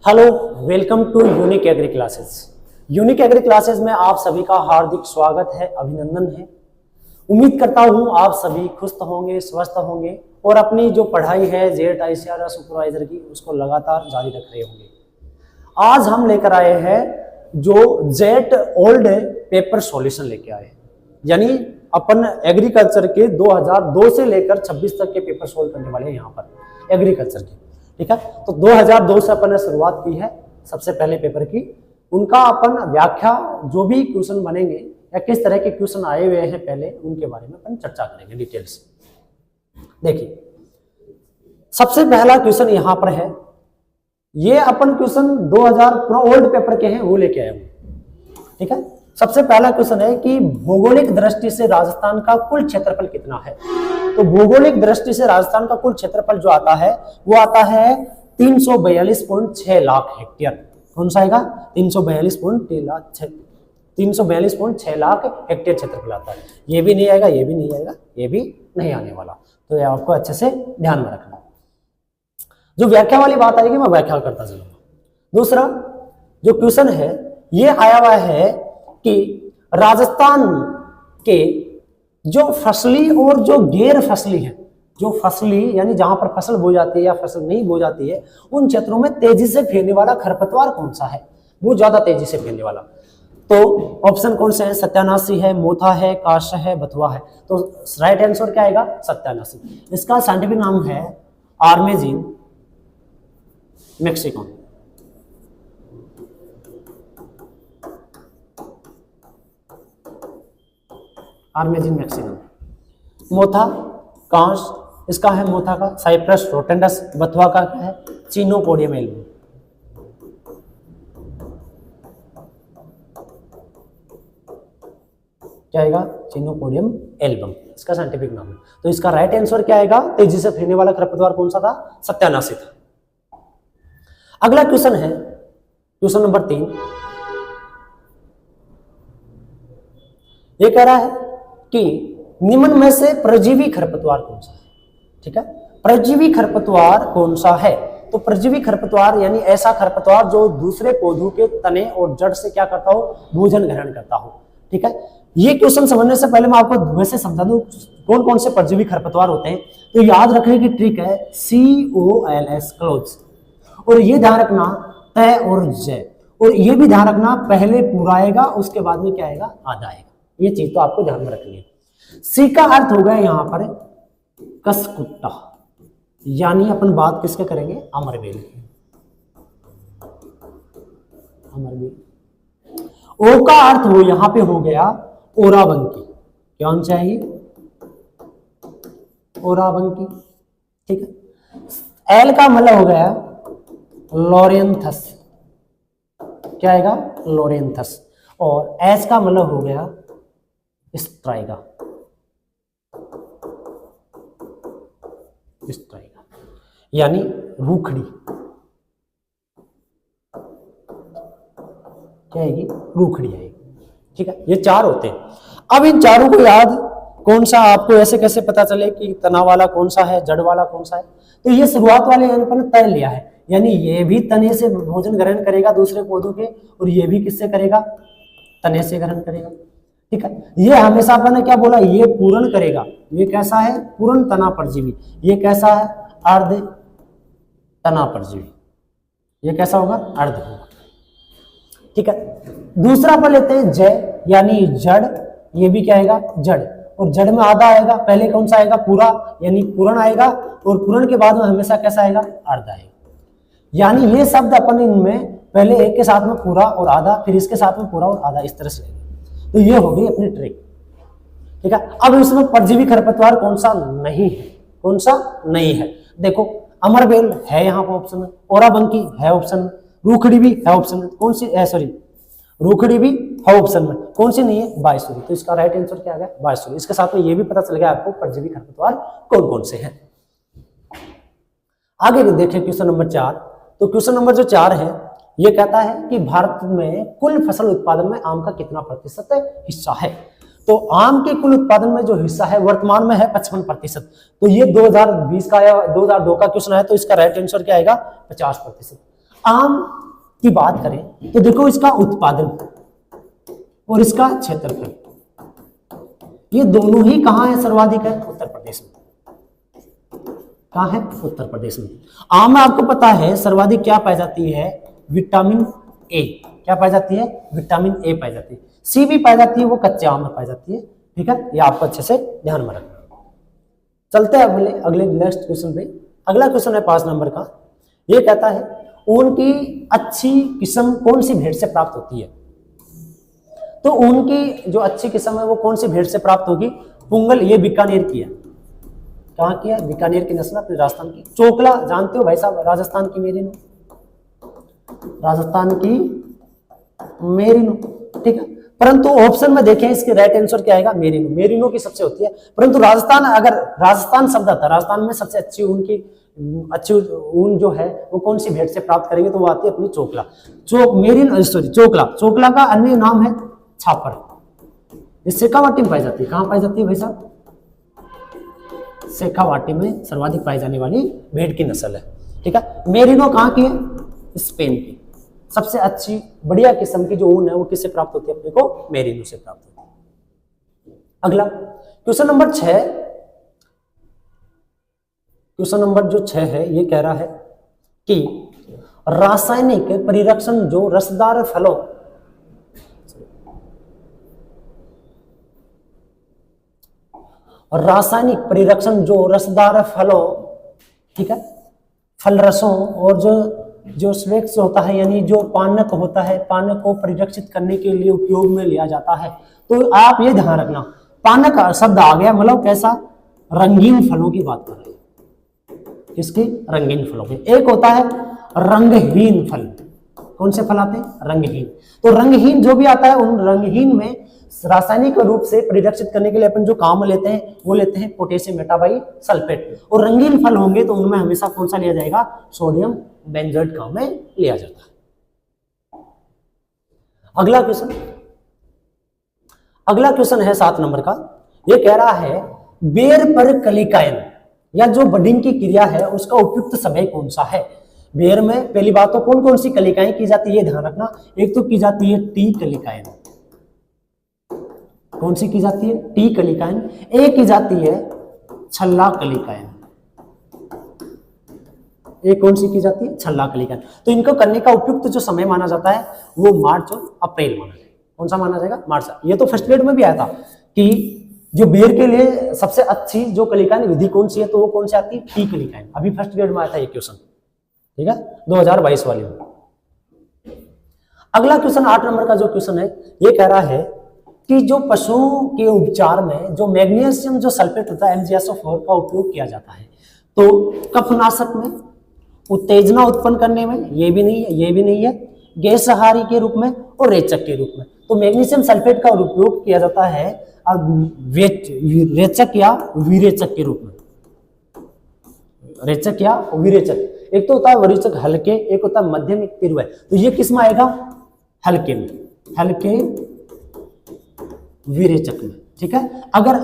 Hello, welcome to unique agri classes. Unique agri classes में आप सभी का हार्दिक स्वागत है, अभिनंदन है। उम्मीद करता हूं आप सभी खुश होंगे, स्वस्थ होंगे और अपनी जो पढ़ाई है जेड आईसीआर सुपरवाइजर की उसको लगातार जारी रख रहे होंगे। आज हम लेकर आए हैं जो जेट ओल्ड पेपर सॉल्यूशन लेके आए हैं, यानी अपन एग्रीकल्चर के 2002 से लेकर 26 तक के पेपर सोल्व करने वाले हैं यहाँ पर एग्रीकल्चर के। ठीक है, तो 2002 से अपन ने शुरुआत की है सबसे पहले पेपर की। उनका अपन व्याख्या जो भी क्वेश्चन बनेंगे या किस तरह के क्वेश्चन आए हुए हैं पहले उनके बारे में अपन चर्चा करेंगे डिटेल से। देखिए, सबसे पहला क्वेश्चन यहाँ पर है, ये अपन क्वेश्चन 2000 ओल्ड पेपर के हैं वो लेके आए हूं। ठीक है, सबसे पहला क्वेश्चन है कि भौगोलिक दृष्टि से राजस्थान का कुल क्षेत्रफल कितना है। तो भौगोलिक दृष्टि से राजस्थान का कुल क्षेत्रफल जो आता है वो आता है 342.6 लाख हेक्टेयर। कौन सा आएगा? 342.6 लाख हेक्टेयर क्षेत्रफल आता है। ये भी नहीं आएगा, ये भी नहीं आएगा, ये भी नहीं आने वाला। तो ये आपको अच्छे से ध्यान में रखना। जो व्याख्या वाली बात आएगी मैं व्याख्या करता चलूंगा। दूसरा जो क्वेश्चन है ये आया हुआ है कि राजस्थान के जो फसली और जो गैर फसली है, जो फसली यानी जहां पर फसल बो जाती है या फसल नहीं बो जाती है, उन क्षेत्रों में तेजी से फैलने वाला खरपतवार कौन सा है, वो ज्यादा तेजी से फैलने वाला। तो ऑप्शन कौन से हैं? सत्यानाशी है, मोथा है, काश है, बथुआ है। तो राइट आंसर क्या आएगा? सत्यानाशी। इसका साइंटिफिक नाम है आर्मेजिन मैक्सिकन। आर्मेजिन मैक्सिकन। मोथा, कांस, इसका है मोथा का साइप्रस रोटेंडस। बथुआ का क्या है? Chenopodium album. क्या आएगा? चिनोपोडियम एल्बम इसका साइंटिफिक नाम है। तो इसका राइट आंसर क्या आएगा? तेजी से फैलने वाला खरपतवार कौन सा था? सत्यानाशी था। अगला क्वेश्चन है क्वेश्चन नंबर 3। ये कह रहा है कि निम्न में से परजीवी खरपतवार कौन सा है। ठीक है, परजीवी खरपतवार कौन सा है? तो परजीवी खरपतवार यानी ऐसा खरपतवार जो दूसरे पौधों के तने और जड़ से क्या करता हो? भोजन ग्रहण करता हो। ठीक है, ये क्वेश्चन समझने से पहले मैं आपको वैसे समझा दूं कौन कौन से परजीवी खरपतवार होते हैं। तो याद रखने की ट्रिक है COLS क्लोज, और ये ध्यान रखना तय और जय, और ये भी ध्यान रखना पहले पूरा आएगा उसके बाद में क्या आएगा? आधा आएगा। ये चीज तो आपको ध्यान में रखनी है। सी का अर्थ हो गया यहां पर कसकुट्टा, यानी अपन बात किसके करेंगे? अमरबेल की। अमरबेल। ओ का अर्थ हो यहां पे हो गया ओराबंकी। कौन चाहिए? ओराबंकी। ठीक है, एल का मतलब हो गया लॉरेंथस। क्या आएगा? लॉरेंथस। और एस का मतलब हो गया स्ट्राइगा। स्ट्राइगा यानी रूखड़ी। क्या आएगी? रूखड़ी आएगी। ठीक है, ये चार होते हैं। अब इन चारों को याद कौन सा आपको ऐसे कैसे पता चले कि तना वाला कौन सा है, जड़ वाला कौन सा है? तो ये शुरुआत वाले अपन ने तय लिया है, यानी ये भी तने से भोजन ग्रहण करेगा दूसरे पौधों के, और ये भी किससे करेगा? तने से ग्रहण करेगा। ठीक है, ये हमेशा अपन ने क्या बोला? ये पूर्ण करेगा। ये कैसा है? पूर्ण तना परजीवी। ये कैसा है? अर्ध तना परजीवी। ये कैसा होगा? अर्ध होगा। ठीक है, दूसरा पर लेते हैं जय यानी जड़। ये भी क्या आएगा? जड़। और जड़ में आधा आएगा। पहले कौन सा आएगा? पूरा यानी पूर्ण आएगा, और पूर्ण के बाद में हमेशा कैसा आएगा? अर्ध आएगा। यानी ये शब्द अपन इनमें पहले एक के साथ में पूरा और आधा, फिर इसके साथ में पूरा और आधा, इस तरह से। तो ये हो गई अपनी ट्रिक। ठीक है, अब इसमें परजीवी खरपतवार कौन सा नहीं है? कौन सा नहीं है? देखो, अमरबेल है यहाँ पर ऑप्शन में, ओराबंकी है ऑप्शन में, रूखड़ी भी है ऑप्शन में। कौन सी? सॉरी, रूखड़ी भी है ऑप्शन में। कौन सी नहीं है? बायसुरी। तो इसका राइट आंसर क्या आ गया? बायसुरी। इसके साथ में ये भी पता चल गया आपको परजीवी खरपतवार कौन कौन से हैं। आगे देखें क्वेश्चन नंबर 4। तो क्वेश्चन नंबर जो 4 है ये कहता है कि भारत में कुल फसल उत्पादन में आम का कितना प्रतिशत हिस्सा है। तो आम के कुल उत्पादन में जो हिस्सा है वर्तमान में है 55%। तो ये 2020 का या 2002 का क्वेश्चन है, तो इसका राइट आंसर क्या आएगा 50%। आम की बात करें तो देखो इसका उत्पादन और इसका क्षेत्रफल, ये दोनों ही कहाँ है सर्वाधिक है? उत्तर प्रदेश में। कहाँ है? उत्तर प्रदेश में। आम में आपको पता है सर्वाधिक क्या पाई जाती है? Vitamin A. क्या पाई जाती है? विटामिन ए पाई जाती है। सी भी पाई जाती है, वो कच्चे आम में पाई जाती है। ठीक है, ये आपको अच्छे से ध्यान में रखना। चलते हैं अगले नेक्स्ट क्वेश्चन पे। अगला क्वेश्चन है 5 नंबर का। ये कहता है ऊन की अच्छी किस्म कौन सी भेड़ से प्राप्त होती है? तो ऊन की जो अच्छी किस्म है वो कौन सी भेड़ से प्राप्त होगी? पुंगल, ये बीकानेर की है। कहाँ की है? बीकानेर की नस्ल, अपने राजस्थान की। चोकला जानते हो भाई साहब, राजस्थान की मेरिनो, राजस्थान की मेरिनो। ठीक है, परंतु ऑप्शन में देखें इसके राइट आंसर क्या आएगा? मेरिनो। मेरिनो की सबसे होती है, परंतु राजस्थान, अगर राजस्थान शब्द आता है, राजस्थान में सबसे अच्छी ऊन जो है वो कौन सी भेड़ से प्राप्त करेंगे? तो वो आती है अपनी चोकला। चोकला। चोकला का अन्य नाम है छापर। ये शेखावाटी में पाई जाती है। कहाँ पाई जाती है भाई साहब? शेखावाटी में सर्वाधिक पाई जाने वाली भेड़ की नस्ल है। ठीक है, मेरिनो कहाँ की है? स्पेन की। सबसे अच्छी बढ़िया किस्म की जो ऊन है वो किससे प्राप्त होती है? अपने को मेरिनो से प्राप्त होती है। अगला क्वेश्चन नंबर 6। क्वेश्चन नंबर जो 6 है ये कह रहा है कि रासायनिक परिरक्षण जो रसदार फलों रासायनिक परिरक्षण जो रसदार फलों, ठीक है, फल रसों और जो स्वेक्स होता है यानी जो पानक होता है, पानक को परिरक्षित करने के लिए उपयोग में लिया जाता है। तो आप ये ध्यान रखना, पानक शब्द आ गया मतलब कैसा? रंगीन फलों की बात कर रहे हैं। किसकी? रंगीन फलों की। एक होता है रंगहीन फल। कौन से फल आते हैं? रंगहीन। तो रंगहीन जो भी आता है उन रंगहीन में रासायनिक रूप से परिरक्षित करने के लिए अपन जो काम लेते हैं वो लेते हैं पोटेशियम मेटाबाइसल्फेट। और रंगीन फल होंगे तो उनमें हमेशा कौन सा लिया जाएगा? सोडियम बेंजोएट काम में लिया जाता है। अगला क्वेश्चन है 7 नंबर का। ये कह रहा है बेर पर कलिकायन या जो बडिंग की क्रिया है उसका उपयुक्त समय कौन सा है? बेर में पहली बात तो कौन कौन सी कलिकाएं की जाती है ये ध्यान रखना। एक तो की जाती है टी कलिकायन। कौन सी की जाती है? टी कलिकायन। एक की जाती है छल्ला कलिकायन। एक कौन सी की जाती है? छल्ला कलिकायन। तो इनको करने का उपयुक्त जो समय माना जाता है वो मार्च और अप्रैल माना जाएगा। कौन सा माना जाएगा? मार्च। ये तो फर्स्ट ग्रेड में भी आया था कि जो बेर के लिए सबसे अच्छी जो कलिकायन विधि कौन सी है, तो वो कौन सी आती है? टी कलिकायन। अभी फर्स्ट ग्रेड में आया था ये क्वेश्चन। ठीक है, 2022 वाले में। अगला क्वेश्चन 8 नंबर का जो क्वेश्चन है ये कह रहा है कि जो पशुओं के उपचार में जो मैग्नीशियम जो सल्फेट होता है MgSO4 का उपयोग किया जाता है, तो कफनाशक में, उत्तेजना उत्पन्न करने में, ये भी नहीं है, गैस सहारी के रूप में और रेचक के रूप में। तो मैग्नीशियम सल्फेट का उपयोग किया जाता है रेचक या विरेचक के रूप में। रेचक या विरेचक, एक तो होता है विरेचक हल्के, एक होता है मध्यम, एक तीव्र है। तो ये किस में आएगा? हल्के में, हल्के विरेचक में। ठीक है, अगर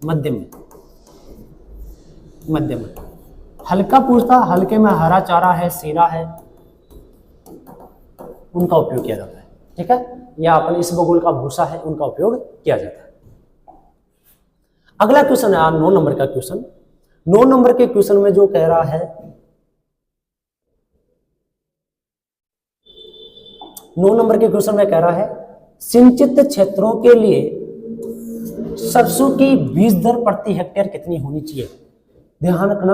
मध्यम हल्का पूछता, हल्के में हरा चारा है, सीरा है, उनका उपयोग किया जाता है। ठीक है, या अपन इसबगोल का भूसा है, उनका उपयोग किया जाता है। अगला क्वेश्चन है 9 नंबर का क्वेश्चन। 9 नंबर के क्वेश्चन में जो कह रहा है, 9 नंबर के क्वेश्चन में कह रहा है सिंचित क्षेत्रों के लिए सरसों की बीज दर प्रति हेक्टेयर कितनी होनी चाहिए? ध्यान रखना,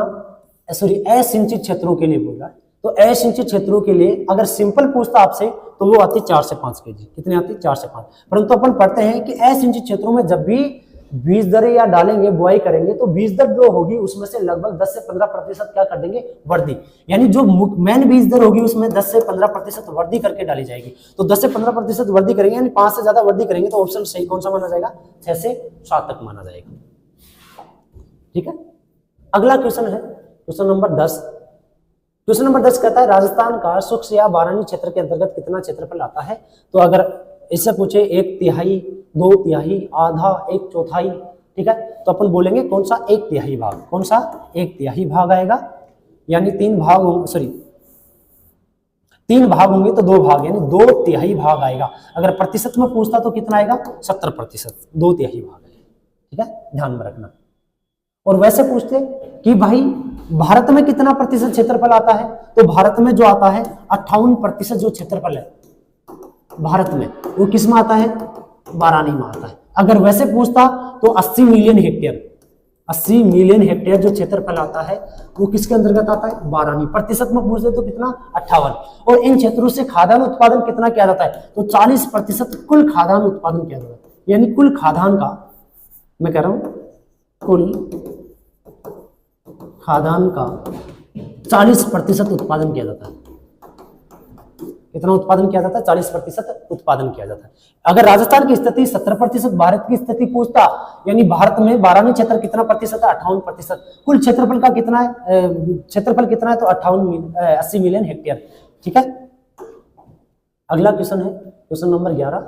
असिंचित क्षेत्रों के लिए बोल रहा है। तो असिंचित क्षेत्रों के लिए अगर सिंपल पूछता आपसे तो वो आती 4 से 5 केजी। कितनी आती? 4 से 5। परंतु अपन पढ़ते हैं कि असिंचित क्षेत्रों में जब भी बीज दर या डालेंगे, बुआई करेंगे, तो बीज दर जो होगी उसमें से लगभग 10 से 15% क्या कर देंगे? वर्दी। यानी जो मेन बीज दर होगी उसमें 10 से 15% वर्दी करके डाली जाएगी। तो 10 से 15% वर्दी करेंगे, यानी 5 से ज्यादा वर्दी करेंगे, तो ऑप्शन सही कौन सा माना जाएगा? 6 से 7 तक माना जाएगा। ठीक है, अगला क्वेश्चन है क्वेश्चन नंबर 10। क्वेश्चन नंबर 10 कहता है राजस्थान का शुष्क या बारानी क्षेत्र के अंतर्गत कितना क्षेत्रफल आता है? तो अगर इससे पूछे 1/3, 2/3, आधा, 1/4, ठीक है, तो अपन बोलेंगे कौन सा? 1/3 भाग। कौन सा? 1/3 भाग आएगा, यानी 3 भाग, 3 भाग होंगे तो 2 भाग, यानी 2/3 भाग आएगा। अगर प्रतिशत में पूछता तो कितना आएगा? 70%, 2/3 भाग आएगा। ठीक है, ध्यान में रखना। और वैसे पूछते कि भाई भारत में कितना प्रतिशत क्षेत्रफल आता है, तो भारत में जो आता है 58% जो क्षेत्रफल है भारत में, वो किस में आता है? बारानी में आता है। अगर वैसे पूछता तो 80 मिलियन हेक्टेयर, 80 मिलियन हेक्टेयर जो क्षेत्रफल आता है वो किसके अंतर्गत आता है? बारानी। प्रतिशत में पूछते तो कितना? 58। और इन क्षेत्रों से खाद्यान्न उत्पादन कितना किया जाता है? तो 40% कुल खाद्यान्न उत्पादन किया जाता है। यानी कुल खाद्यान्न का, मैं कह रहा हूं कुल खाद्यान्न का 40% उत्पादन किया जाता है। कितना उत्पादन किया जाता है? 40% उत्पादन किया जाता है। अगर राजस्थान की स्थिति 70%, भारत की स्थिति पूछता, यानी भारत में बारानी क्षेत्र कितना प्रतिशत है? 58%। कुल क्षेत्रफल का कितना है? क्षेत्रफल कितना है? तो 80 मिलियन हेक्टेयर। ठीक है, अगला क्वेश्चन है क्वेश्चन नंबर 11।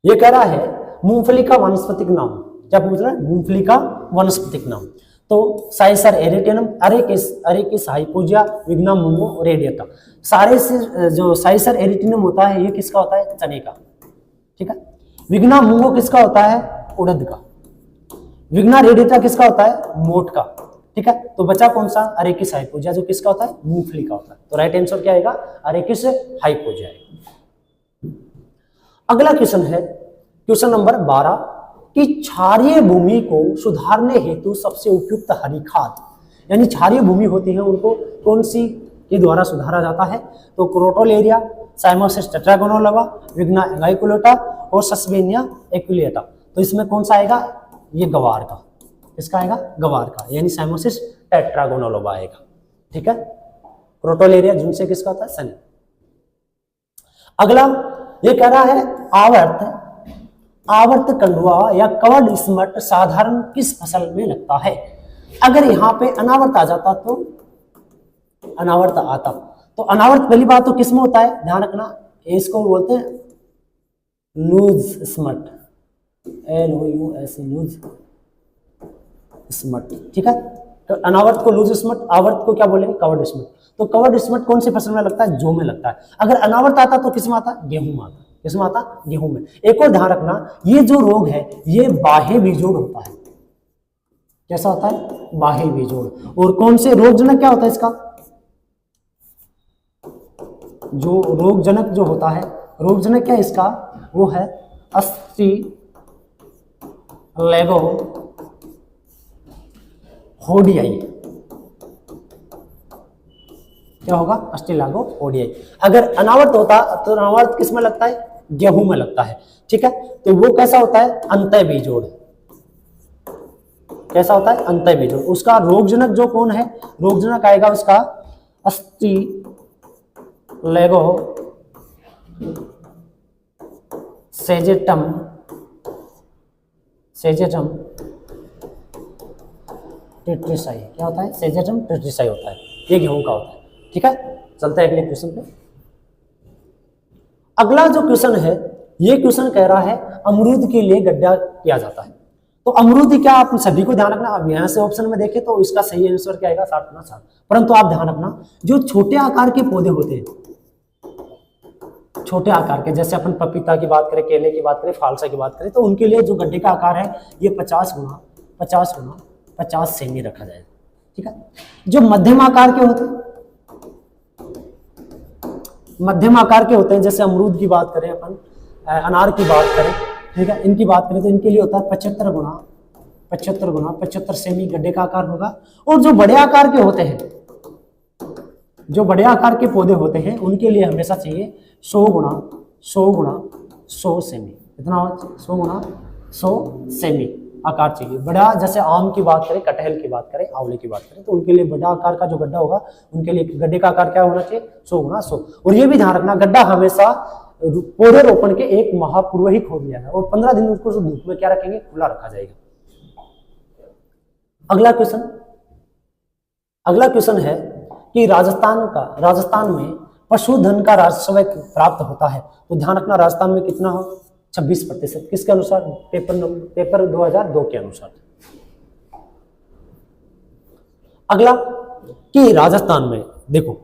ये कह रहा है मूंगफली का वानस्पतिक नाम। क्या पूछ रहा है? मूंगफली का वानस्पतिक नाम। तो साइसर एरिटिनम, अरेकिस हाइपोजिया, विग्ना मूंगो रेडिएटा। सारे से जो साइसर एरिटिनम होता है ये किसका होता है? चने का। ठीक है, विग्ना मूंगो किसका होता है? उड़द का। विग्ना रेडिएटा किसका होता है? मोट का। ठीक है, तो बचा कौन सा? अरेकिस हाइपोजिया, जो किसका होता है? मूंगफली का होता है। तो राइट आंसर क्या आएगा? अरेकिस हाइपोजिया। अगला क्वेश्चन है क्वेश्चन नंबर 12 कि क्षारीय भूमि को सुधारने हेतु सबसे उपयुक्त हरी खाद, यानी क्षारीय भूमि होती है उनको कौन सी के द्वारा सुधारा जाता है? तो क्रोटोलेरिया, साइमोसिस टेट्रागोनोलवा, विग्ना एंगाइकुलेटा और सस्पेनिया एक्विलेटा। तो इसमें कौन सा आएगा? ये गवार का। इसका आएगा गवार का, यानी साइमोसिस टेट्रागोनोलवा आएगा। ठीक है, क्रोटोलेरिया जिनसे किसका होता है? सनी। अगला ये कह रहा है आवर्त कंडुआ या कवर्ड स्मट साधारण किस फसल में लगता है? अगर यहाँ पे अनावर्त आ जाता तो अनावर्त आता, तो अनावर्त पहली बात तो किस में होता है? ध्यान रखना, इसको बोलते हैं loose smut, LOUS, loose smut. ठीक है, तो अनावर्त को लूज स्मट, आवर्त को क्या बोलेंगे? Covered smut. तो कवर्ड स्मट कौन सी फसल में लगता है? जौ में लगता है। अगर अनावर्त आता तो किस में आता? गेहूं में आता। किसमें आता? गेहूं में। एक और ध्यान रखना, ये जो रोग है ये बाह्य बीजोड़ होता है। कैसा होता है? बाह्य बीजोड़। और कौन से रोगजनक क्या होता है इसका? जो रोगजनक जो होता है, रोगजनक क्या इसका? वो है अस्ट्रेलेगो होडियाई। क्या होगा? अस्ट्रेलेगो होडियाई। अगर अनावर्त होता तो अनावर्त किस में लगता है? गेहूं में लगता है। ठीक है, तो वो कैसा होता है? अंतः बीजोड़। कैसा होता है? अंतः बीजोड़। उसका रोगजनक जो कौन है? रोगजनक आएगा उसका अस्ट्रेलेगो सेजेटम टेट्रिसाई। क्या होता है? सेजेटम टेट्रिसाई होता है। ये गेहूं का होता है। ठीक है, चलते हैं अगले क्वेश्चन पे। अगला जो क्वेश्चन है, ये क्वेश्चन कह रहा है अमरूद के लिए गड्ढा किया जाता है। तो अमरूद क्या, आप सभी को ध्यान रखना। अब यहां से ऑप्शन में देखें तो इसका सही आंसर क्या आएगा? 60/60। परंतु आप ध्यान रखना, जो छोटे आकार के पौधे होते हैं, छोटे आकार के, जैसे अपन पपीता की बात करें, केले की बात करें, फालसा की बात करें, तो उनके लिए जो गड्ढे का आकार है ये 50 गुना 50 सेमी रखा जाएगा। ठीक है, जो मध्यम आकार के होते हैं, मध्यम आकार के होते हैं, जैसे अमरूद की बात करें अपन, अनार की बात करें, ठीक है, इनकी बात करें तो इनके लिए होता है 75 गुना 75 सेमी गड्ढे का आकार होगा। और जो बड़े आकार के होते हैं, जो बड़े आकार के पौधे होते हैं, उनके लिए हमेशा चाहिए 100 गुना 100 सेमी। इतना 100 गुना 100 सेमी आकार चाहिए। बड़ा, जैसे आम की बात करें, कटहल की बात करें, आंवले की बात करें, तो उनके लिए बड़ा आकार का जो गड्ढा होगा, उनके लिए गड्ढे का आकार क्या होना चाहिए? 100 गुना 100। और ये भी ध्यान रखना, गड्ढा हमेशा पौधे रोपण के 1 माह पूर्व ही खोद दिया है और 15 दिन उसको धूप में क्या रखेंगे? खुला रखा जाएगा। अगला क्वेश्चन है कि राजस्थान में पशुधन का राजस्व प्राप्त होता है। तो ध्यान रखना, राजस्थान में कितना हो? 26%। किसके अनुसार? पेपर 2002 के अनुसार। अगला कि राजस्थान में, देखो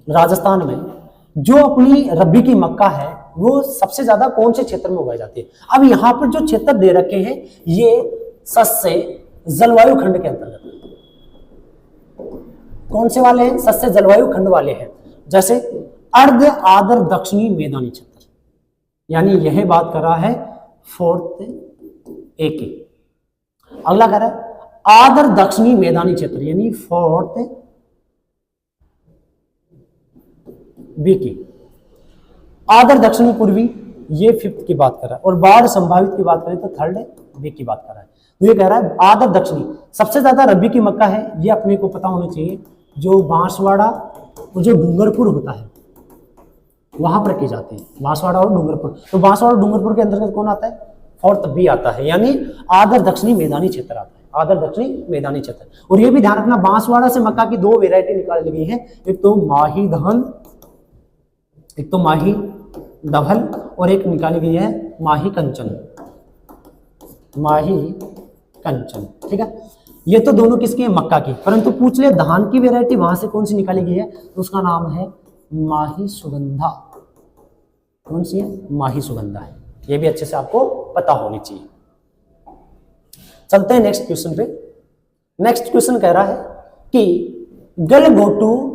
राजस्थान में जो अपनी रबी की मक्का है वो सबसे ज्यादा कौन से क्षेत्र में उगाई जाती है। अब यहां पर जो क्षेत्र दे रखे हैं ये सस्य जलवायु खंड के अंतर्गत कौन से वाले हैं, सस्य जलवायु खंड वाले हैं। जैसे अर्ध आर्द्र दक्षिणी मैदानी क्षेत्र, यानी यह बात कर रहा है 4th ए की। अगला कह रहा है आर्द्र दक्षिणी मैदानी क्षेत्र यानी 4th बी की। आर्द्र दक्षिणी पूर्वी ये 5th की बात कर रहा है, और बाढ़ संभावित की बात करें तो 3rd बी की बात कर रहा है। तो ये कह रहा है आर्द्र दक्षिणी सबसे ज्यादा रबी की मक्का है, ये अपने को पता होना चाहिए, जो बांसवाड़ा और जो डूंगरपुर होता है वहां पर की जाती है, बांसवाड़ा और डूंगरपुर। तो बांसवाड़ा और डूंगरपुर के अंतर्गत कौन आता है, 4th बी आता है, यानी आर्द्र दक्षिणी मैदानी क्षेत्र आता है, आर्द्र दक्षिणी मैदानी क्षेत्र। और ये भी ध्यान रखना बांसवाड़ा से मक्का की 2 वेरायटी निकाली गई है, एक तो माही दहन, एक तो माही धवल, और एक निकाली गई है माही कंचन, माही कंचन। ठीक है, ये तो दोनों किसकी है, मक्का की। परंतु पूछ ले धान की वेरायटी वहां से कौन सी निकाली गई है, तो उसका नाम है माही सुगंधा। कौन सी है, माही सुगंधा है। ये भी अच्छे से आपको पता होनी चाहिए। चलते हैं नेक्स्ट क्वेश्चन पे। नेक्स्ट क्वेश्चन कह रहा है कि गलघोटू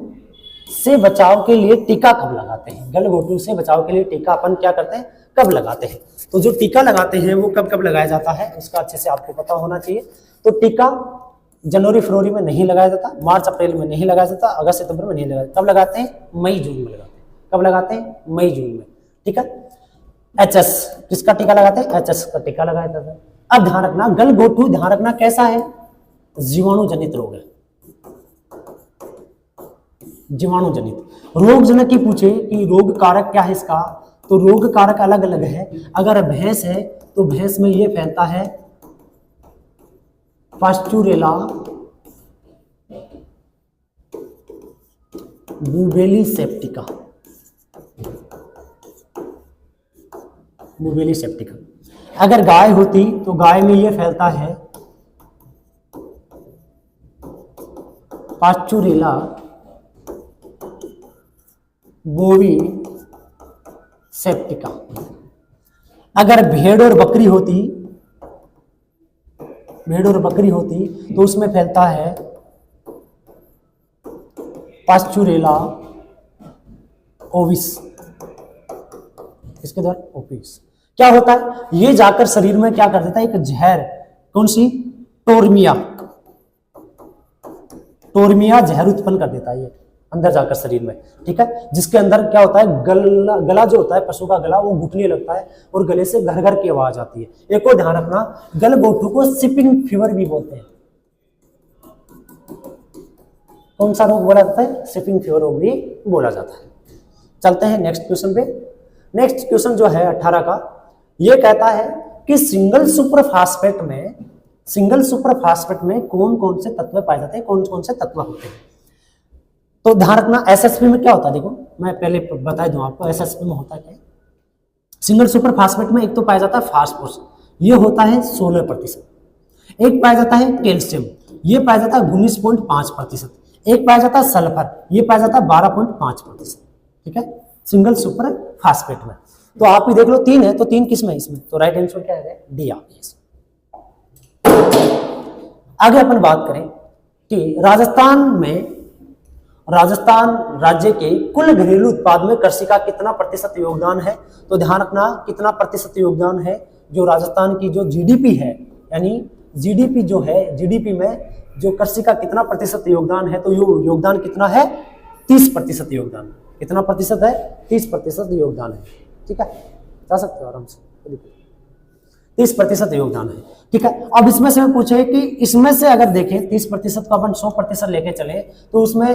से बचाव के लिए टीका कब लगाते हैं। गलघोटू से बचाव के लिए टीका अपन क्या करते हैं, कब लगाते हैं। तो जो टीका लगाते हैं वो कब कब लगाया जाता है, उसका अच्छे से आपको पता होना चाहिए। तो टीका जनवरी फरवरी में नहीं लगाया जाता, मार्च अप्रैल में नहीं लगाया जाता, अगस्त सितंबर में नहीं लगाया जाता। कब लगाते हैं, मई जून में लगाते हैं। कब लगाते हैं, मई जून में। ठीक है, HS किसका टीका लगाते हैं, HS का टीका लगाया जाता है। अब ध्यान रखना गलघोटू, ध्यान रखना कैसा है, जीवाणु जनित रोग है, जीवाणु जनित। रोग जनक की पूछे कि रोग कारक क्या है इसका, तो रोग कारक अलग अलग है। अगर भैंस है तो भैंस में ये फैलता है पास्चुरेला बुबेली सेप्टिका, बुबेली सेप्टिका। अगर गाय होती तो गाय में ये फैलता है पास्चुरेला बोवी सेप्टिका। अगर भेड़ और बकरी होती, भेड़ और बकरी होती तो उसमें फैलता है पास्चुरेला ओविस, इसके द्वारा ओविस। क्या होता है, ये जाकर शरीर में क्या कर देता है, एक जहर, कौन सी, टोर्मिया, टोर्मिया जहर उत्पन्न कर देता है ये अंदर जाकर शरीर में। ठीक है, जिसके अंदर क्या होता है, गला जो होता है पशु का गला वो घुटने लगता है और गले से घर घर की आवाज आती है। एक और ध्यान रखना, गलघोटू को शिपिंग फीवर भी बोलते हैं। कौन सा रोग बोला जाता है, शिपिंग फीवर रोग भी बोला जाता है। चलते हैं नेक्स्ट क्वेश्चन पे। नेक्स्ट क्वेश्चन जो है 18 का, ये कहता है कि सिंगल सुपर फास्फेट में, सिंगल सुपर फास्फेट में कौन कौन से तत्व पाए जाते हैं, कौन कौन से तत्व होते हैं। तो ध्यान रखना SSP में क्या होता है, देखो मैं पहले बता दूं आपको SSP में होता क्या है। सिंगल सुपर फास्फेट में एक तो पाया जाता है फास्फोरस, ये होता है 16%। एक पाया जाता है कैल्शियम, ये पाया जाता है 19.5%। एक पाया जाता है सल्फर, ये पाया जाता है 12.5%। ठीक है, सिंगल सुपर फास्फेट में। तो आप भी देख लो 3 है, तो 3 किस में, इसमें, तो राइट आंसर क्या है, डी आ गया। आगे अपन बात करें कि राजस्थान राज्य के कुल घरेलू उत्पाद में कृषि का कितना प्रतिशत योगदान है। तो ध्यान रखना कितना प्रतिशत योगदान है, जो राजस्थान की जो GDP है, यानी GDP जो है, GDP में जो कृषि का कितना प्रतिशत योगदान है, तो योगदान कितना है, 30% योगदान। कितना प्रतिशत है, 30% योगदान है। ठीक है, जा सकते हो आराम से, 30% योगदान है। ठीक है, अब इसमें से पूछे कि इसमें से अगर देखें 30% को अपन 100% लेके चले तो उसमें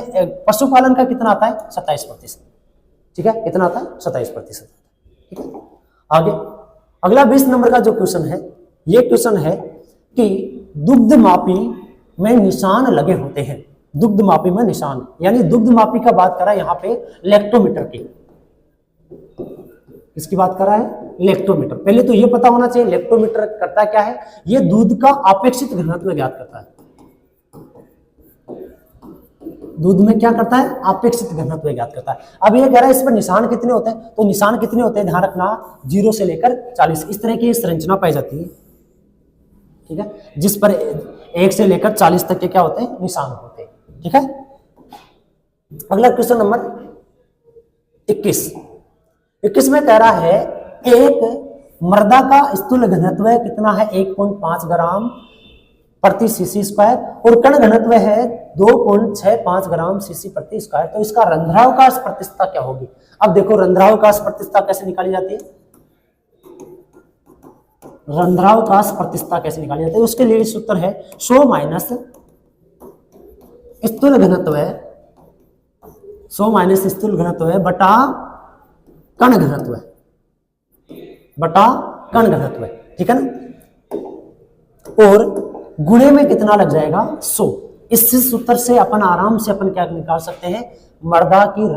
पशुपालन का कितना आता है, 27%। ठीक है, कितना आता है, 27%। ठीक है, आगे अगला 20 नंबर का जो क्वेश्चन है, ये क्वेश्चन है कि दुग्ध मापी में निशान लगे होते हैं। दुग्ध मापी में निशान, यानी दुग्ध मापी का बात करा यहाँ पे लेक्टोमीटर की, इसकी बात कर रहा है लेक्टोमीटर। पहले तो ये पता होना चाहिए लेक्टोमीटर करता क्या है, ये दूध का अपेक्षित घनत्व ज्ञात करता है। दूध में क्या करता है, अपेक्षित घनत्व ज्ञात करता है। अब ये कह रहा है इस पर निशान कितने होते हैं, तो निशान कितने होते हैं ध्यान रखना, 0 से लेकर 40 इस तरह की संरचना पाई जाती है, ठीक है, जिस पर 1 से लेकर 40 तक के क्या होते हैं, निशान होते हैं, ठीक है। अगला क्वेश्चन नंबर 21 में कह रहा है एक मृदा का स्थूल घनत्व कितना है, 1.5 ग्राम प्रति सीसी स्क्वायर और कण घनत्व है 2.65 ग्राम सीसी प्रति स्क्वायर, तो इसका रंध्रावकाश प्रतिशतता क्या होगी। अब देखो रंध्रावकाश प्रतिशतता कैसे निकाली जाती है, रंध्रावकाश प्रतिशतता कैसे निकाली जाती है, उसके लिए सूत्र है 100 माइनस स्थूल घनत्व है, 100 माइनस स्थूल घनत्व है बटा कण घनत्व है, बटा कण घनत्व है, ठीक है ना, और गुणे में कितना लग जाएगा 100। इस सूत्र से अपन आराम से अपन क्या निकाल सकते हैं, मृदा की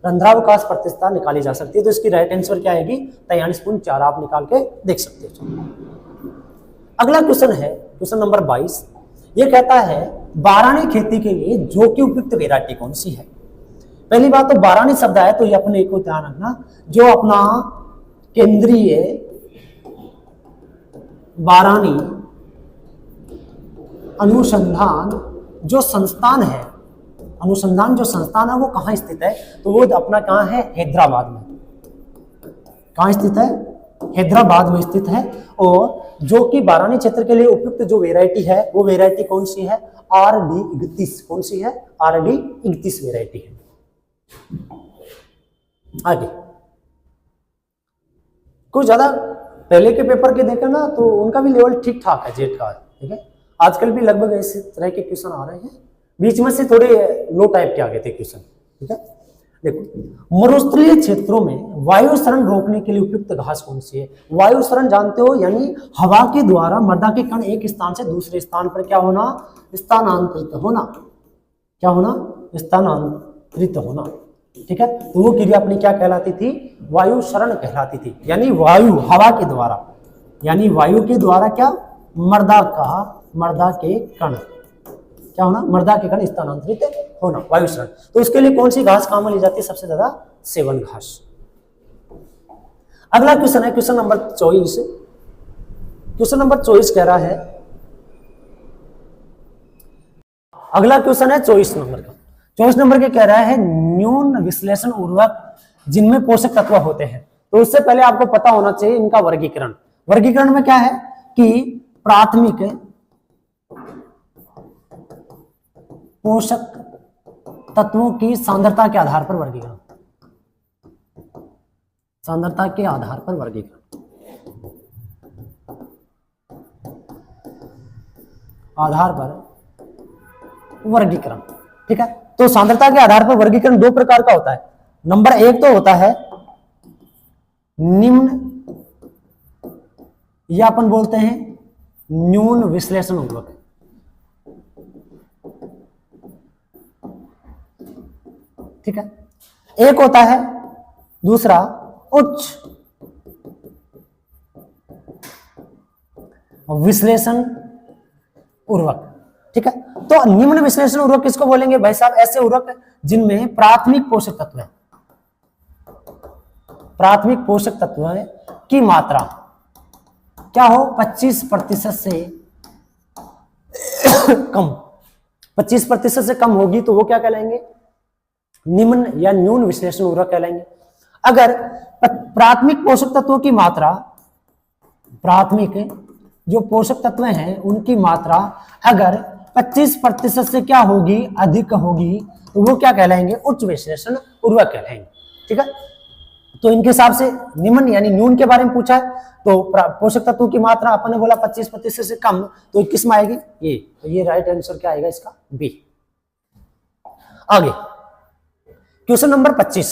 रंध्रावकाश प्रतिशतता निकाली जा सकती है। तो इसकी राइट आंसर क्या आएगी, 43.4 आप निकाल के देख सकते हो। अगला क्वेश्चन है क्वेश्चन नंबर 22, ये कहता है बारानी खेती के लिए जौ की उपयुक्त वैरायटी कौन सी है। पहली बात तो बारानी शब्द है तो ये अपने को ध्यान रखना, जो अपना केंद्रीय बारानी अनुसंधान जो संस्थान है, अनुसंधान जो संस्थान है वो कहाँ स्थित है, तो वो अपना कहाँ है, हैदराबाद में। कहाँ स्थित है, हैदराबाद में स्थित है। और जो कि बारानी क्षेत्र के लिए उपयुक्त जो वेराइटी है वो वेराइटी कौन सी है, RD 31। कौन सी है, RD 31 वेराइटी है। आगे कुछ ज्यादा पहले के पेपर के देखें ना तो उनका भी लेवल ठीक ठाक है जेट का, ठीक है। आजकल भी लगभग इसी तरह के क्वेश्चन आ रहे हैं, बीच में से थोड़े लो टाइप के आ गए थे क्वेश्चन, ठीक है। देखो मरुस्थलीय क्षेत्रों में वायु शरण रोकने के लिए उपयुक्त घास कौन सी है। वायु शरण जानते हो, यानी हवा के द्वारा मृदा के कण एक स्थान से दूसरे स्थान पर क्या होना, स्थानांतरित होना। क्या होना, स्थानांतरित होना, ठीक है। तो वो क्रिया अपनी क्या कहलाती थी, वायु शरण कहलाती थी। यानी वायु हवा के द्वारा, यानी वायु के द्वारा क्या, मृदा के कण क्या होना, मृदा के कण स्थानांतरित होना, वायु शरण। तो उसके लिए कौन सी घास काम में ली जाती है, सबसे ज्यादा सेवन घास। अगला क्वेश्चन है क्वेश्चन नंबर 24। क्वेश्चन नंबर 24 कह रहा है, अगला क्वेश्चन है 24 नंबर का। 24 नंबर के कह रहा है न्यून विश्लेषण उर्वरक जिनमें पोषक तत्व होते हैं। तो उससे पहले आपको पता होना चाहिए इनका वर्गीकरण। वर्गीकरण में क्या है कि प्राथमिक पोषक तत्वों की सांद्रता के आधार पर वर्गीकरण, सांद्रता के आधार पर वर्गीकरण, आधार पर वर्गीकरण, ठीक है। तो सांद्रता के आधार पर वर्गीकरण दो प्रकार का होता है। नंबर 1 तो होता है निम्न, या अपन बोलते हैं न्यून विश्लेषण उर्वरक। ठीक है। एक होता है दूसरा उच्च विश्लेषण उर्वरक, ठीक है। तो निम्न विश्लेषण उर्वरक किसको बोलेंगे भाई साहब, ऐसे उर्वरक जिनमें प्राथमिक पोषक तत्व है, प्राथमिक पोषक तत्व की मात्रा क्या हो 25% से कम, 25% से कम होगी तो वो क्या कहलाएंगे, निम्न या न्यून विश्लेषण उर्वरक कहलाएंगे। अगर प्राथमिक पोषक तत्वों की मात्रा, प्राथमिक जो पोषक तत्व हैं उनकी मात्रा अगर 25% से क्या होगी, अधिक होगी, तो वो क्या कहलाएंगे, उच्च विश्लेषण उर्वरक कहलाएंगे, ठीक है। तो इनके हिसाब से निम्न यानी न्यून के बारे में पूछा है, तो पोषक तत्वों की मात्रा अपन ने बोला 25% से कम, तो किस में आएगी, ये। तो ये राइट आंसर क्या आएगा इसका, बी। आगे क्वेश्चन नंबर 25,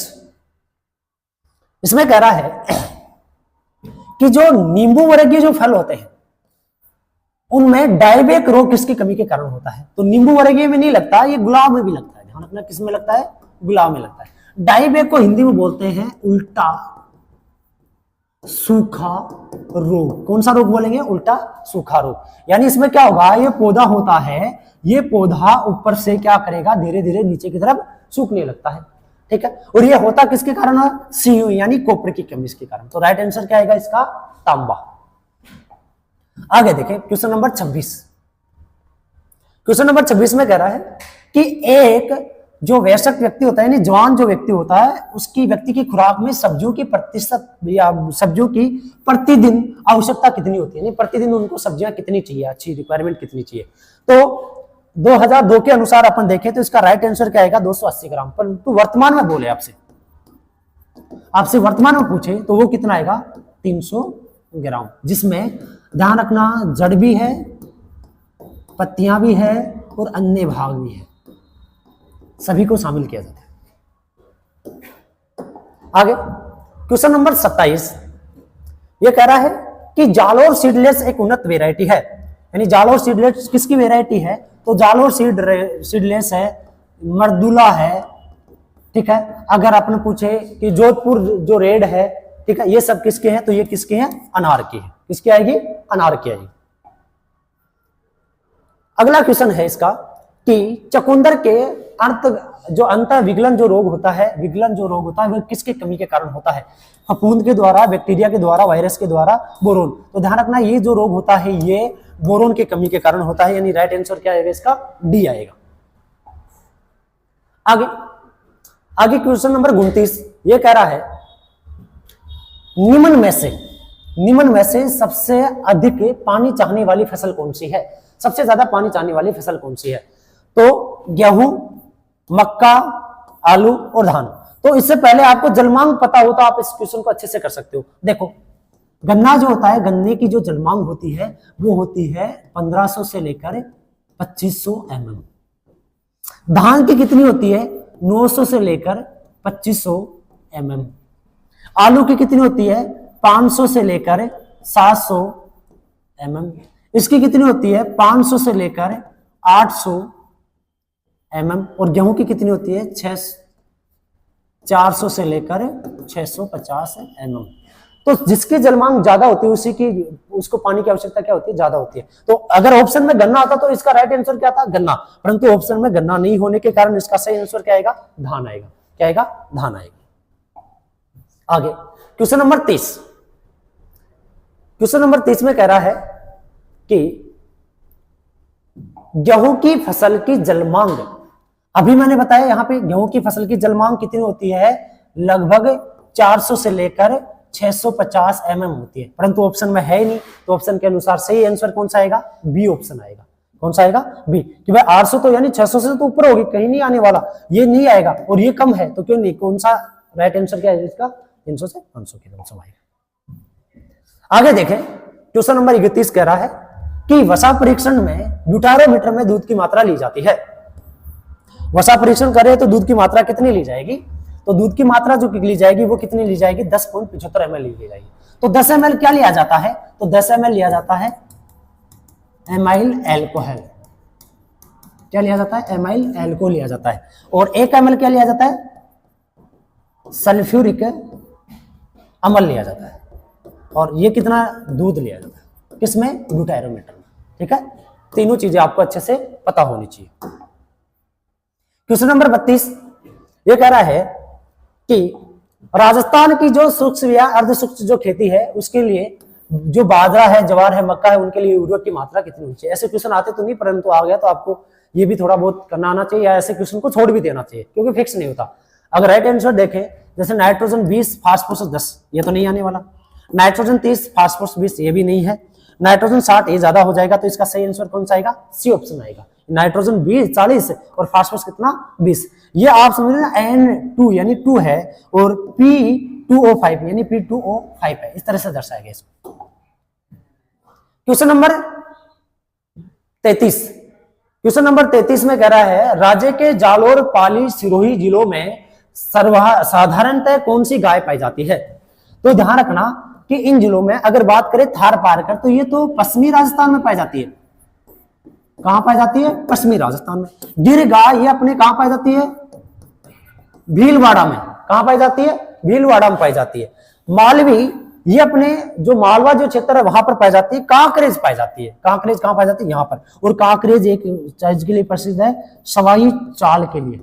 इसमें कह रहा है कि जो नींबू वर्गीय जो फल होते हैं उनमें डायबेक रोग किसकी कमी के कारण होता है। तो नींबू वर्गीय में नहीं लगता, ये गुलाब में भी लगता है। ध्यान रखना किस में लगता है, गुलाब में लगता है। डायबेक को हिंदी में बोलते हैं उल्टा सूखा रोग। कौन सा रोग बोलेंगे? उल्टा सूखा रोग। यानी इसमें क्या होगा, ये पौधा होता है, ये पौधा ऊपर से क्या करेगा, धीरे धीरे नीचे की तरफ सूखने लगता है, ठीक है। और ये होता किसके कारण है? Cu यानी कॉपर की कमी के कारण। तो राइट आंसर क्या आएगा इसका? तांबा। आगे देखें क्वेश्चन नंबर 26। क्वेश्चन नंबर 26 में कह रहा है कि एक जो वयस्क व्यक्ति होता है, यानी जवान जो व्यक्ति होता है, उसकी व्यक्ति की खुराक में सब्जियों की प्रतिशत या सब्जियों की प्रतिदिन आवश्यकता कितनी होती है, यानी प्रतिदिन उनको सब्जियां कितनी चाहिए, अच्छी रिक्वायरमेंट कितनी चाहिए। तो 2002 के अनुसार अपन देखें तो इसका राइट आंसर क्या आएगा? 280 ग्राम। परंतु वर्तमान में बोले आपसे वर्तमान में पूछे तो वो कितना आएगा? 300 ग्राम, जिसमें ध्यान रखना जड़ भी है, पत्तियां भी है और अन्य भाग भी है, सभी को शामिल किया जाता है। आगे क्वेश्चन नंबर 27 ये कह रहा है कि जालोर सीडलेस एक उन्नत वेराइटी है, यानी जालोर सीडलेस किसकी वेराइटी है? तो जालोर सीडलेस है, मर्दुला है, ठीक है। अगर आपने पूछे कि जोधपुर जो रेड है, ठीक है, ये सब किसके हैं? तो ये किसके हैं? अनार की है। किसकी आएगी? अनार की आएगी। अगला क्वेश्चन है इसका कि चकुंदर के अंत विगलन जो रोग होता है, विगलन जो रोग होता है वह किसके कमी के कारण होता है? फफूंद के द्वारा, बैक्टीरिया के द्वारा, वायरस के द्वारा, बोरोन। तो ध्यान रखना ये जो रोग होता है ये बोरोन की कमी के कारण होता है, यानी राइट आंसर क्या आएगा इसका? डी आएगा। आगे क्वेश्चन नंबर 29 ये कह रहा है निम्न में से सबसे अधिक पानी चाहने वाली फसल कौन सी है? सबसे ज्यादा पानी चाहने वाली फसल कौन सी है? तो गेहूं, मक्का, आलू और धान। तो इससे पहले आपको जलमांग पता हो तो आप इस क्वेश्चन को अच्छे से कर सकते हो। देखो गन्ना जो होता है, गन्ने की जो जलमांग होती है वो होती है 1500 से लेकर 2500 mm। धान की कितनी होती है? 900 से लेकर 2500 mm। आलू की कितनी होती है? 500 से लेकर 700 mm। इसकी कितनी होती है? 500 से लेकर 800 mm। और गेहूं की कितनी होती है? 400 से लेकर 650 mm। तो जिसकी जलमांग ज्यादा होती है उसको पानी की आवश्यकता क्या होती है? ज्यादा होती है। तो अगर ऑप्शन में गन्ना आता तो इसका राइट आंसर क्या था? गन्ना। परंतु ऑप्शन में गन्ना नहीं होने के कारण इसका सही आंसर क्या आएगा? धान आएगा। क्या आएगा? धान आएगा। आगे क्वेश्चन नंबर 30। क्वेश्चन नंबर 30 में कह रहा है कि गेहूं की फसल की जलमांग, अभी मैंने बताया यहां पे गेहूं की फसल की जलमांग कितनी होती है? लगभग 400 से लेकर 650 mm होती है, परंतु ऑप्शन में है ही नहीं। तो ऑप्शन के अनुसार सही आंसर कौन सा आएगा? बी ऑप्शन आएगा। कौन सा आएगा? बी। कि भाई 800 तो यानी 600 से तो ऊपर होगी, कहीं नहीं आने वाला, ये नहीं आएगा और ये कम है तो क्यों नहीं? कौन सा राइट आंसर क्या है इसका? 300 से 500 के आंसर आएगा। आगे देखें क्वेश्चन नंबर 31 कह रहा है कि वसा परीक्षण में ब्यूटारोमीटर में दूध की मात्रा ली जाती है। वसा परीक्षण करें तो दूध की मात्रा कितनी ली जाएगी? तो दूध की मात्रा जो ली जाएगी वो कितनी ली जाएगी? 10.75 ml ली जाएगी। तो 10 ml क्या लिया जाता है? तो 10 ml लिया जाता है एमाइल एल्कोहल। क्या लिया जाता है? एमाइल एल्कोहल लिया जाता है। और 1 ml क्या लिया जाता है? सल्फ्यूरिक अम्ल लिया जाता है। और ये कितना दूध लिया जाता है? किसमें? ब्यूटारोमीटर में। ठीक है, तीनों चीजें आपको अच्छे से पता होनी चाहिए। क्वेश्चन नंबर 32 ये कह रहा है कि राजस्थान की जो सूक्ष्म या अर्ध सूक्ष्म जो खेती है उसके लिए जो बाजरा है, जवार है, मक्का है, उनके लिए यूरिया की मात्रा कितनी होनी चाहिए? ऐसे क्वेश्चन आते तो नहीं, परंतु आ गया तो आपको ये भी थोड़ा बहुत करना आना चाहिए, या ऐसे क्वेश्चन को छोड़ भी देना चाहिए क्योंकि फिक्स नहीं होता। अगर राइट आंसर देखें जैसे नाइट्रोजन 20, फास्फोरस 10, ये तो नहीं आने वाला। नाइट्रोजन 30, फास्फोरस 20, ये भी नहीं है। नाइट्रोजन 60, ये ज्यादा हो जाएगा, तो इसका सही आंसर कौन सा आएगा? सी ऑप्शन आएगा। नाइट्रोजन 20, 40 और फास्फोरस कितना? 20। ये आप समझ लेना N2 यानी 2 है और P2O5 यानी P2O5 है, इस तरह से दर्शाएगा इसको। Question number 33। क्वेश्चन नंबर 33 में कह रहा है राज्य के जालोर, पाली, सिरोही जिलों में साधारणतः कौन सी गाय पाई जाती है? तो ध्यान रखना कि इन जिलों में अगर बात करें थार पारकर तो ये तो पश्चिमी राजस्थान में पाई जाती है। कहां पाई जाती है? पश्चिमी राजस्थान में। गिर गाय ये अपने कहां पाई जाती है? भीलवाड़ा में। कहां पाई जाती है? भीलवाड़ा में पाई जाती है। मालवी ये अपने जो मालवा जो क्षेत्र है वहां पर पाई जाती है। कांकरेज पाई जाती है। कांकरेज कहां पाई जाती है? यहाँ पर। और कांकरेज एक चीज के लिए प्रसिद्ध है, सवाई चाल के लिए।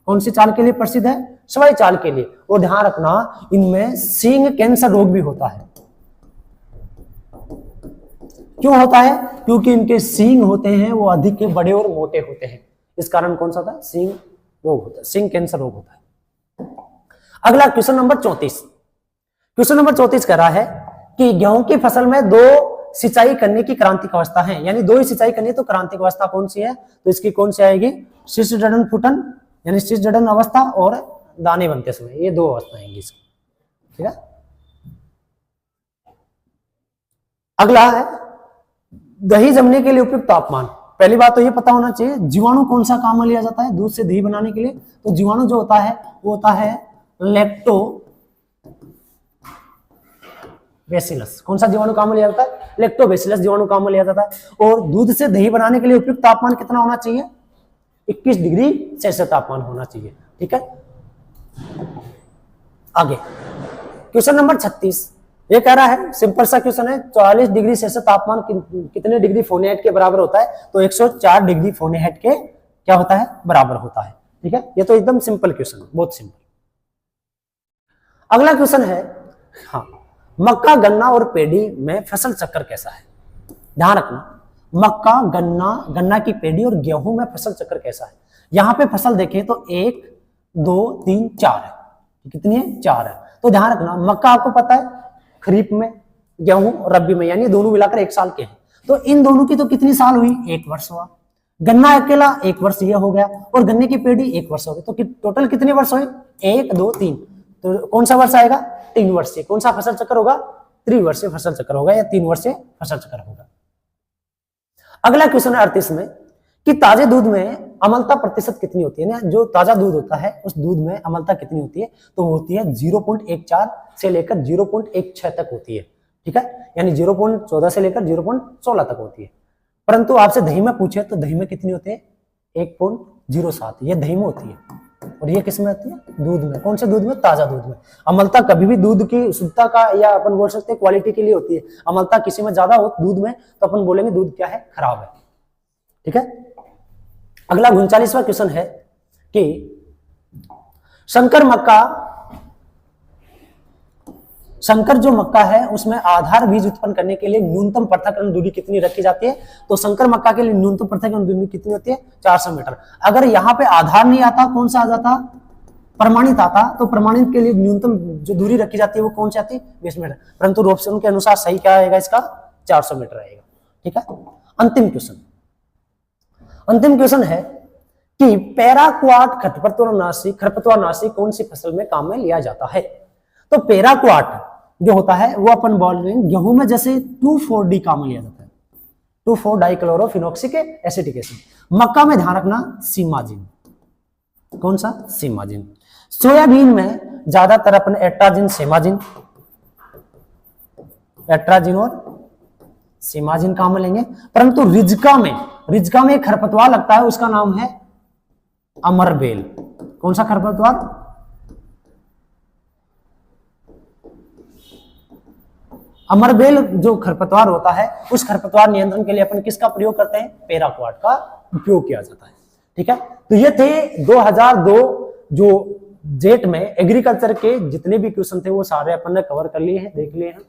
कौन सी चाल के लिए प्रसिद्ध है? सवाई चाल के लिए। और ध्यान रखना, इनमें सींग कैंसर रोग भी होता है। क्यों होता है? क्योंकि इनके सींग होते हैं वो अधिक बड़े और मोटे होते हैं। इस कारण कौन सा होता है? सींग रोग होता है, सींग कैंसर रोग होता है। अगला क्वेश्चन नंबर 34। क्वेश्चन नंबर 34 कह रहा है कि गेहूं की फसल में 2 सिंचाई करने की क्रांतिक अवस्था है, यानी 2 ही सिंचाई करनी है, तो क्रांतिक अवस्था कौन सी है? तो इसकी कौन सी आएगी? शीश जड़न फुटन, यानी शीश जड़न अवस्था और दाने बनते समय, ये 2 अवस्था आएंगी इसकी। ठीक है। अगला है दही जमने के लिए उपयुक्त तापमान। पहली बात तो ये पता होना चाहिए जीवाणु कौन सा काम में लिया जाता है दूध से दही बनाने के लिए। तो जीवाणु जो होता है वो होता है लैक्टोबैसिलस। कौन सा जीवाणु काम में लिया जाता है? लैक्टोबैसिलस जीवाणु काम में लिया जाता है। और दूध से दही बनाने के लिए उपयुक्त तापमान कितना होना चाहिए? 21 डिग्री सेल्सियस तापमान होना चाहिए। ठीक है। आगे क्वेश्चन नंबर 36, ये कह रहा है, सिंपल सा क्वेश्चन है, 44 डिग्री सेल्सियस तापमान कितने डिग्री फ़ारेनहाइट के बराबर होता है? तो 104 डिग्री फ़ारेनहाइट के क्या होता है? बराबर होता है। ठीक है। ये तो एकदम सिंपल क्वेश्चन है, बहुत सिंपल। अगला क्वेश्चन है, हाँ, मक्का, गन्ना और पेड़ी में फसल चक्र कैसा है? ध्यान रखना, मक्का, गन्ना की पेड़ी और गेहूं में फसल चक्र कैसा है? यहां पे फसल देखें तो 1 2 3 4 है। कितनी है? 4 है। तो ध्यान रखना, मक्का आपको पता है खरीफ में, गेहूं रबी में, यानी दोनों मिलाकर 1 साल के हैं। तो इन दोनों की तो कितनी साल हुई? 1 वर्ष हुआ। गन्ना अकेला 1 वर्ष ये हो गया, और गन्ने की पेड़ी 1 वर्ष हो गई। तो टोटल कितने वर्ष हुए? 1 2 3। तो कौन सा वर्ष आएगा? 3 वर्ष से। कौन सा फसल चक्र होगा? त्रिवर्षीय फसल चक्र होगा, या 3 वर्षीय फसल चक्र होगा। अगला क्वेश्चन है 38 में कि ताजे दूध में अम्लता प्रतिशत कितनी होती है ना? जो ताजा दूध होता है उस दूध में अम्लता कितनी होती है? तो होती है 0.14 से लेकर 0.16 तक होती है। ठीक है। यानी 0.14 से लेकर 0.16 तक होती है। परंतु आपसे दही में पूछे तो दही में कितनी होती है? 1.07। ये दही में होती है। और ये किस में होती है? दूध में। कौन से दूध में? ताजा दूध में। अम्लता कभी भी दूध की शुद्धता का, या अपन बोल सकते हैं क्वालिटी के लिए होती है। अम्लता किसी में ज्यादा हो दूध में तो अपन बोलेंगे दूध क्या है? खराब है। ठीक है। अगला 39वां क्वेश्चन है कि संकर जो मक्का है उसमें आधार बीज उत्पन्न करने के लिए न्यूनतम पृथक्करण दूरी कितनी रखी जाती है? तो संकर मक्का के लिए न्यूनतम पृथक्करण दूरी कितनी होती है? 400 मीटर। अगर यहाँ पे आधार नहीं आता, कौन सा आ जाता? प्रमाणित आता। तो प्रमाणित के लिए न्यूनतम जो दूरी रखी जाती है वो कौन सी आती है? 20 मीटर। परंतु रोपसन के अनुसार सही क्या आएगा? इसका 400 मीटर आएगा। ठीक है। अंतिम क्वेश्चन है कि पैराक्वाट खरपतवारनाशी कौन सी फसल में काम में लिया जाता है? तो पैराक्वाट जो होता है वो अपन बोल रहे हैं गेहूं में, जैसे 2,4-D काम में लिया जाता है, 2,4-डाइक्लोरोफिनॉक्सिक एसिटिक एसिड। मक्का में ध्यान रखना सीमाजिन। कौन सा? सीमाजिन। सोयाबीन में ज्यादातर अपन एट्राजिन और सीमाजिन काम में लेंगे। परंतु रिजका में खरपतवार लगता है, उसका नाम है अमरबेल। कौन सा खरपतवार? अमरबेल जो खरपतवार होता है, उस खरपतवार नियंत्रण के लिए अपन किसका प्रयोग करते हैं? पैराक्वाट का उपयोग किया जाता है। ठीक है। तो ये थे 2002 जो जेट में एग्रीकल्चर के जितने भी क्वेश्चन थे वो सारे अपन ने कवर कर लिए हैं, देख लिए हैं।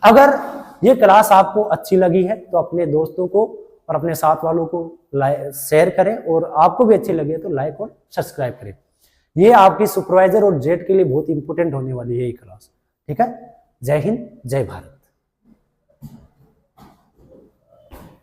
अगर ये क्लास आपको अच्छी लगी है तो अपने दोस्तों को और अपने साथ वालों को शेयर करें, और आपको भी अच्छी लगे तो लाइक और सब्सक्राइब करें। ये आपकी सुपरवाइजर और जेट के लिए बहुत इंपॉर्टेंट होने वाली है ये क्लास। ठीक है। जय हिंद, जय भारत।